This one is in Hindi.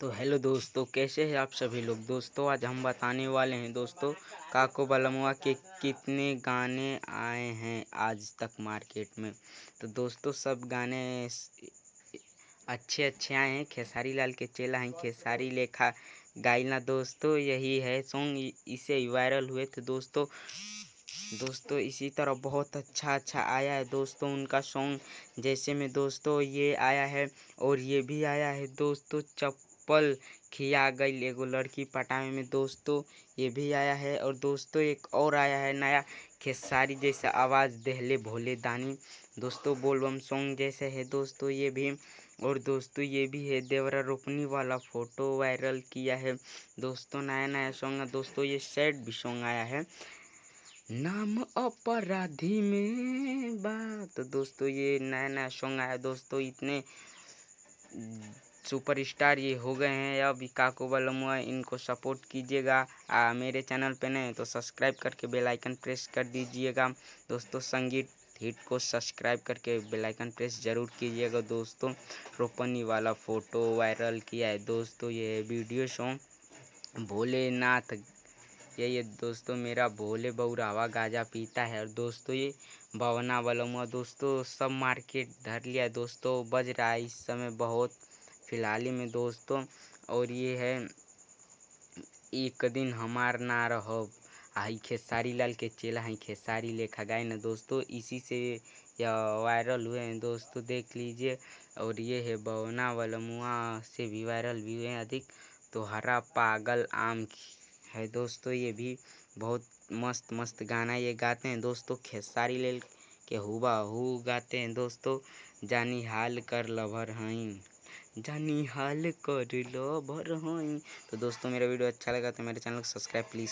तो हेलो दोस्तों, कैसे हैं आप सभी लोग। दोस्तों आज हम बताने वाले हैं दोस्तों काको बलमुआ के कितने गाने आए हैं आज तक मार्केट में। तो दोस्तों सब गाने अच्छे अच्छे आए हैं। खेसारी लाल के चेला हैं, खेसारी लेखा गाइना दोस्तों, यही है सॉन्ग, इसे वायरल हुए थे दोस्तों। इसी तरह बहुत अच्छा आया है दोस्तों उनका सॉन्ग। जैसे में दोस्तों ये आया है और ये भी आया है दोस्तों, चप्पल खिया गई एगो लड़की पटावे में दोस्तों, ये भी आया है। और दोस्तों एक और आया है नया, खेसारी जैसा आवाज़ देहले भोले दानी दोस्तों, बोलबम सॉन्ग जैसे है दोस्तों ये भी। और दोस्तों ये भी है, देवरा रोपनी वाला फोटो वायरल किया है दोस्तों। नया नया सॉन्ग है दोस्तों, ये सैड भी सॉन्ग आया है, नाम अपराधी में बात। तो दोस्तों ये नया नया सॉन्ग आया दोस्तों। इतने सुपरस्टार ये हो गए हैं अब काको बलमुआ, इनको सपोर्ट कीजिएगा। मेरे चैनल पे नए तो सब्सक्राइब करके बेल आइकन प्रेस कर दीजिएगा दोस्तों। संगीत हिट को सब्सक्राइब करके बेल आइकन प्रेस जरूर कीजिएगा दोस्तों। रोपनी वाला फोटो वायरल किया है दोस्तों, ये वीडियो सॉन्ग भोलेनाथ, ये दोस्तों मेरा भोले बौरावा गाजा पीता है। और दोस्तों ये बवना बलमुआ दोस्तों सब मार्केट धर लिया है दोस्तों, बज रहा है इस समय बहुत फिलहाल ही में दोस्तों। और ये है एक दिन हमार ना रहो, आई खेसारी लाल के चेला हैं, खेसारी लेखा गाए ना दोस्तों, इसी से यह वायरल हुए हैं दोस्तों, देख लीजिए। और ये है बवना बलमुआ से भी वायरल भी हुए हैं अधिक। तो हरा पागल आम है दोस्तों, ये भी बहुत मस्त मस्त गाना ये गाते हैं दोस्तों। खेसारी लाल के हूबहू गाते हैं दोस्तों, जानी हाल कर लभर हईं, जानी हाल कर लभर हईं। तो दोस्तों मेरा वीडियो अच्छा लगा तो मेरे चैनल को सब्सक्राइब प्लीज़।